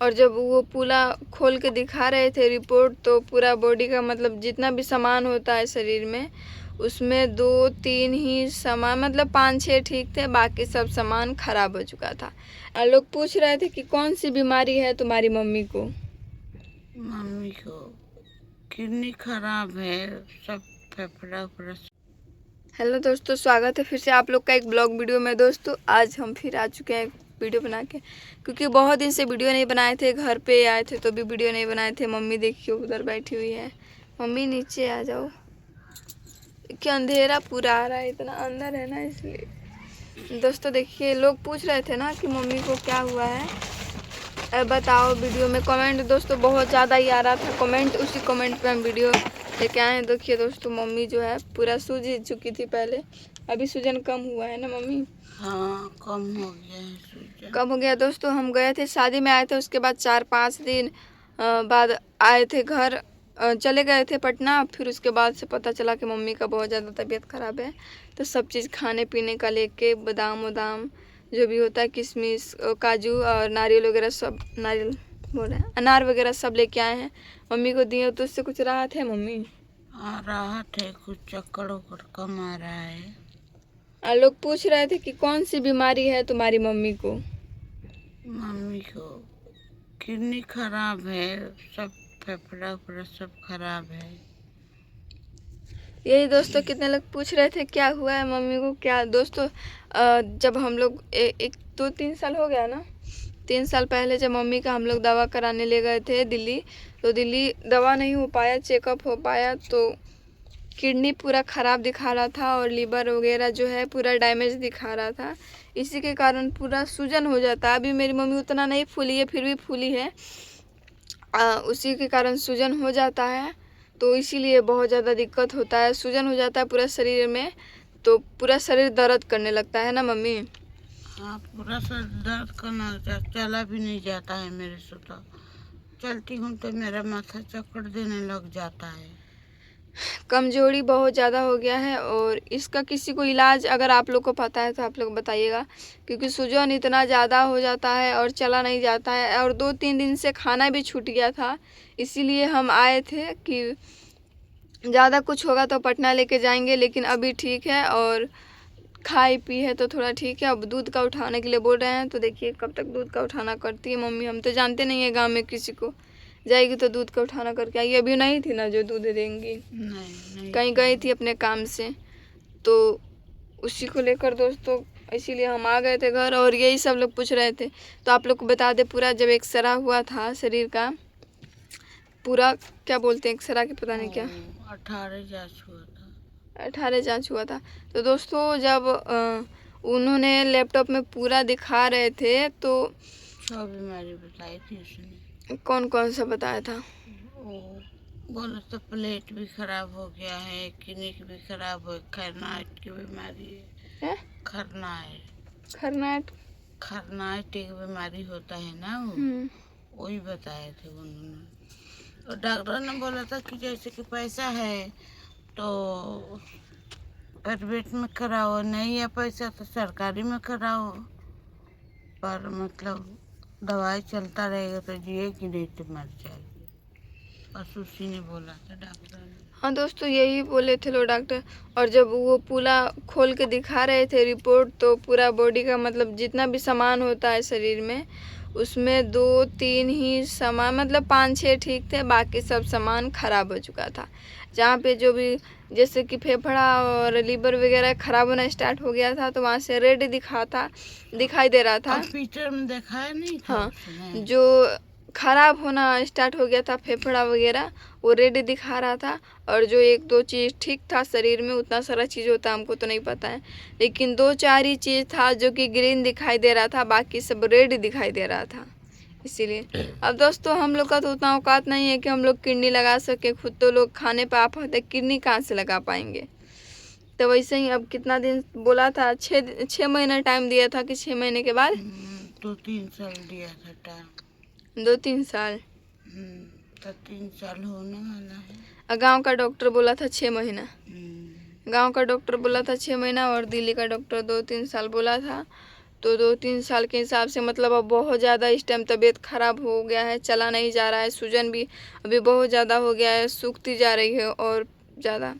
और जब वो पूरा खोल के दिखा रहे थे रिपोर्ट, तो पूरा बॉडी का मतलब जितना भी सामान होता है शरीर में, उसमें 2-3 ही सामान, मतलब 5-6 ठीक थे, बाकी सब सामान खराब हो चुका था। लोग पूछ रहे थे कि कौन सी बीमारी है तुम्हारी मम्मी को। मम्मी को किडनी खराब है, सब फेफड़ा उफड़ा। हेलो दोस्तों, स्वागत है फिर से आप लोग का एक ब्लॉग वीडियो में। दोस्तों आज हम फिर आ चुके हैं वीडियो बना के, क्योंकि बहुत दिन से वीडियो नहीं बनाए थे। घर पे आए थे तो भी वीडियो नहीं बनाए थे। मम्मी देखिए उधर बैठी हुई है। मम्मी नीचे आ जाओ, कि अंधेरा पूरा आ रहा है, इतना अंदर है ना इसलिए। दोस्तों देखिए, लोग पूछ रहे थे ना कि मम्मी को क्या हुआ है, बताओ वीडियो में। कमेंट दोस्तों बहुत ज़्यादा ही आ रहा था कमेंट, उसी कमेंट पे हम वीडियो लेके आए हैं। देखिए दोस्तों, मम्मी जो है पूरा सूज चुकी थी पहले, अभी सूजन कम हुआ है ना मम्मी? हाँ, कम हो गया है सूजन। कम हो गया। दोस्तों हम गए थे, शादी में आए थे, उसके बाद 4-5 दिन बाद आए थे घर। चले गए थे पटना, फिर उसके बाद से पता चला कि मम्मी का बहुत ज़्यादा तबीयत ख़राब है। तो सब चीज़ खाने पीने का लेके, बादाम वादाम जो भी होता है, किशमिश, काजू और नारियल वगैरह, सब नारियल बोल रहे हैं, अनार वगैरह सब लेके आए हैं, मम्मी को दिए। तो उससे कुछ राहत है मम्मी? हाँ, राहत है, कुछ चक्कर उक्कर कम आ रहा है। लोग पूछ रहे थे कि कौन सी बीमारी है तुम्हारी मम्मी को। मम्मी को किडनी खराब है, सब फेफड़ा उफड़ा सब खराब है। यही दोस्तों, कितने लोग पूछ रहे थे क्या हुआ है मम्मी को, क्या। दोस्तों जब हम लोग 1-2-3 साल हो गया ना, 3 साल पहले जब मम्मी का हम लोग दवा कराने ले गए थे दिल्ली, तो दिल्ली दवा नहीं हो पाया, चेकअप हो पाया, तो किडनी पूरा ख़राब दिखा रहा था और लीवर वगैरह जो है पूरा डैमेज दिखा रहा था। इसी के कारण पूरा सूजन हो जाता है। अभी मेरी मम्मी उतना नहीं फूली है, फिर भी फूली है, उसी के कारण सूजन हो जाता है। तो इसीलिए बहुत ज़्यादा दिक्कत होता है, सूजन हो जाता है पूरा शरीर में, तो पूरा शरीर दर्द करने लगता है ना मम्मी? हाँ, पूरा सर दर्द करना, चला भी नहीं जाता है मेरे से। तो चलती हूँ तो मेरा माथा चक्कर देने लग जाता है। कमजोरी बहुत ज़्यादा हो गया है, और इसका किसी को इलाज अगर आप लोग को पता है तो आप लोग बताइएगा, क्योंकि सूजन इतना ज़्यादा हो जाता है और चला नहीं जाता है, और 2-3 दिन से खाना भी छूट गया था। इसीलिए हम आए थे कि ज़्यादा कुछ होगा तो पटना लेके जाएंगे, लेकिन अभी ठीक है और खाई पी है तो थोड़ा ठीक है। अब दूध का उठाने के लिए बोल रहे हैं, तो देखिए कब तक दूध का उठाना करती है मम्मी। हम तो जानते नहीं है गांव में किसी को, जाएगी तो दूध का उठाना करके आएगी। अभी नहीं थी ना जो दूध देंगी, नहीं कहीं गई थी अपने काम से, तो उसी को लेकर दोस्तों इसीलिए हम आ गए थे घर। और यही सब लोग पूछ रहे थे, तो आप लोग को बता दे, पूरा जब एक्सरा हुआ था शरीर का, पूरा क्या बोलते हैं एक्सरा के, पता नहीं क्या, 18 जांच हुआ था। 18 जांच हुआ था। तो दोस्तों जब उन्होंने लैपटॉप में पूरा दिखा रहे थे, तो 6 बीमारी बताई थी उसने। कौन कौन सा बताया था? वो बोला तो प्लेट भी खराब हो गया है, किडनी भी खराब हो, खरनाट की बीमारी है। खरनाट खरनाट? खरनाट एक बीमारी होता है ना, वो वही बताए थे उन्होंने। और डॉक्टर ने बोला था कि जैसे कि पैसा है तो प्राइवेट में कराओ, नहीं है पैसा तो सरकारी में कराओ, पर मतलब दवाई चलता रहेगा तो जिएगी, नहीं तो मर जाएगी, बस उसी ने बोला था डॉक्टर ने। हाँ दोस्तों, यही बोले थे लोग डॉक्टर। और जब वो पूरा खोल के दिखा रहे थे रिपोर्ट, तो पूरा बॉडी का मतलब जितना भी सामान होता है शरीर में, उसमें 2-3 ही सामान, मतलब 5-6 ठीक थे, बाकी सब सामान खराब हो चुका था। जहाँ पे जो भी, जैसे कि फेफड़ा और लीवर वगैरह खराब होना स्टार्ट हो गया था, तो वहाँ से रेड दिखाई दे रहा था। पिक्चर में दिखाया नहीं था हाँ, उसने। जो खराब होना स्टार्ट हो गया था फेफड़ा वगैरह, वो रेड दिखा रहा था। और जो 1-2 चीज़ ठीक था शरीर में, उतना सारा चीज़ होता हमको तो नहीं पता है, लेकिन 2-4 ही चीज़ था जो कि ग्रीन दिखाई दे रहा था, बाकी सब रेड दिखाई दे रहा था। इसीलिए अब दोस्तों हम लोग का तो उतना औकात नहीं है कि हम लोग किडनी लगा सके, खुद तो लोग खाने पे आफत है, किडनी कहाँ से लगा पाएंगे। तो वैसे ही अब कितना दिन बोला था, 6 महीना टाइम दिया था, कि 6 महीने के बाद 2-3 साल दिया था टाइम। 2-3 साल, तो 3 साल होने वाला है। गांव का डॉक्टर बोला था 6 महीना। हम्म। गांव का डॉक्टर बोला था 6 महीना, और दिल्ली का डॉक्टर 2-3 साल बोला था। तो 2-3 साल के हिसाब से मतलब अब बहुत ज़्यादा इस टाइम तबीयत ख़राब हो गया है, चला नहीं जा रहा है। सूजन भी अभी बहुत ज़्यादा हो गया है, सूखती जा रही है और ज़्यादा।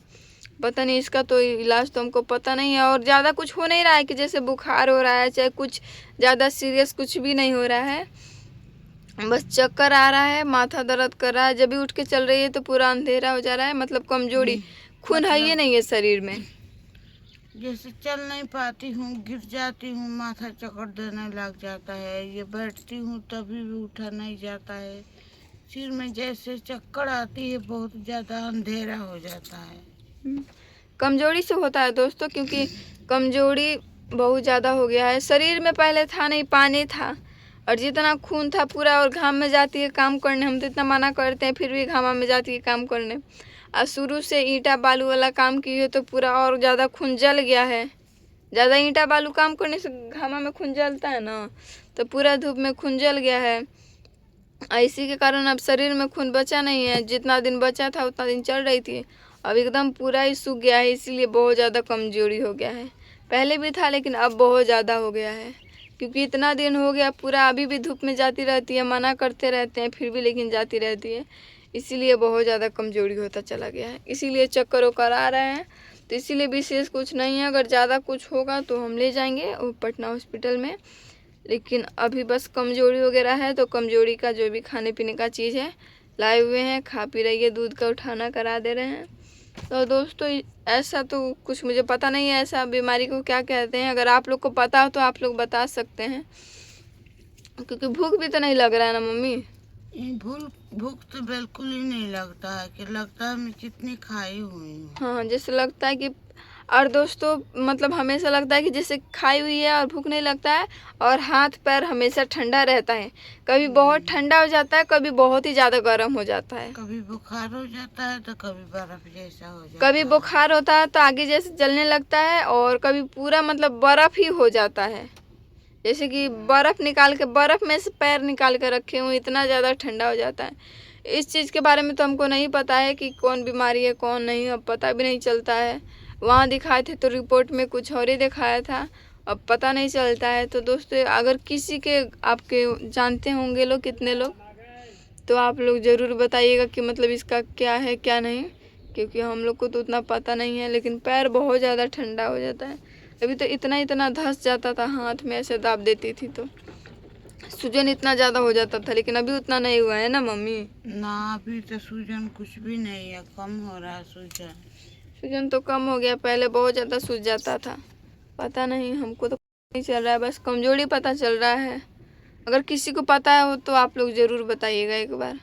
पता नहीं, इसका तो इलाज तो हमको पता नहीं है। और ज़्यादा कुछ हो नहीं रहा है कि जैसे बुखार हो रहा है, चाहे कुछ ज़्यादा सीरियस कुछ भी नहीं हो रहा है। बस चक्कर आ रहा है, माथा दर्द कर रहा है। जब भी उठ के चल रही है तो पूरा अंधेरा हो जा रहा है, मतलब कमजोरी, खून है ही नहीं है शरीर में। जैसे चल नहीं पाती हूँ, गिर जाती हूँ, माथा चक्कर देने लग जाता है। ये बैठती हूँ तभी भी उठा नहीं जाता है। सिर में जैसे चक्कर आती है, बहुत ज़्यादा अंधेरा हो जाता है। कमजोरी से होता है दोस्तों, क्योंकि कमजोरी बहुत ज़्यादा हो गया है। शरीर में पहले था नहीं, पानी था और जितना खून था पूरा, और घाम में जाती है काम करने। हम तो इतना मना करते हैं फिर भी घामा में जाती है काम करने। और शुरू से ईंटा बालू वाला काम की है तो पूरा और ज़्यादा खून जल गया है। ज़्यादा ईंटा बालू काम करने से घामा में खून जलता है ना, तो पूरा धूप में खून जल गया है। इसी के कारण अब शरीर में खून बचा नहीं है। जितना दिन बचा था उतना दिन चल रही थी, अब एकदम पूरा ही सूख गया है। इसीलिए बहुत ज़्यादा कमजोरी हो गया है। पहले भी था लेकिन अब बहुत ज़्यादा हो गया है, क्योंकि इतना दिन हो गया पूरा। अभी भी धूप में जाती रहती है, मना करते रहते हैं फिर भी लेकिन जाती रहती है। इसीलिए बहुत ज़्यादा कमजोरी होता चला गया है। इसीलिए चक्कर वक्कर आ रहे हैं। तो इसीलिए विशेष कुछ नहीं है। अगर ज़्यादा कुछ होगा तो हम ले जाएंगे पटना हॉस्पिटल में। लेकिन अभी बस कमजोरी वगैरह है तो कमजोरी का जो भी खाने पीने का चीज़ है लाए हुए हैं, खा पी रही है, दूध का उठाना करा दे रहे हैं। तो दोस्तों ऐसा तो कुछ मुझे पता नहीं है, ऐसा बीमारी को क्या कहते हैं। अगर आप लोग को पता हो तो आप लोग बता सकते हैं, क्योंकि भूख भी तो नहीं लग रहा है ना मम्मी। भूख तो बिल्कुल ही नहीं लगता है, कि लगता है मैं कितनी खाई हुई हूँ। हाँ, जैसे लगता है कि, और दोस्तों मतलब हमेशा लगता है कि जैसे खाई हुई है और भूख नहीं लगता है, और हाथ पैर हमेशा ठंडा रहता है। कभी बहुत ठंडा हो जाता है, कभी बहुत ही ज़्यादा गर्म हो जाता है। कभी बुखार हो जाता है तो कभी बर्फ जैसा हो जाता कभी है। बुखार होता है तो आगे जैसे जलने लगता है, और कभी पूरा मतलब बर्फ ही हो जाता है। जैसे कि बर्फ निकाल के, बर्फ में से पैर निकाल के रखे हूँ, इतना ज़्यादा ठंडा हो जाता है। इस चीज़ के बारे में तो हमको नहीं पता है कि कौन बीमारी है कौन नहीं, अब पता भी नहीं चलता है। वहाँ दिखाए थे तो रिपोर्ट में कुछ और ही दिखाया था, अब पता नहीं चलता है। तो दोस्तों अगर किसी के आपके जानते होंगे लोग, कितने लोग, तो आप लोग ज़रूर बताइएगा कि मतलब इसका क्या है क्या नहीं, क्योंकि हम लोग को तो उतना पता नहीं है। लेकिन पैर बहुत ज़्यादा ठंडा हो जाता है। अभी तो इतना इतना धंस जाता था, हाथ में ऐसे दाब देती थी तो सूजन इतना ज़्यादा हो जाता था। लेकिन अभी उतना नहीं हुआ है ना मम्मी? ना, अभी तो सूजन कुछ भी नहीं है, कम हो रहा है सूजन। सूजन तो कम हो गया, पहले बहुत ज़्यादा सूज जाता था। पता नहीं, हमको तो नहीं चल रहा है, बस कमजोरी पता चल रहा है। अगर किसी को पता है हो तो आप लोग ज़रूर बताइएगा एक बार।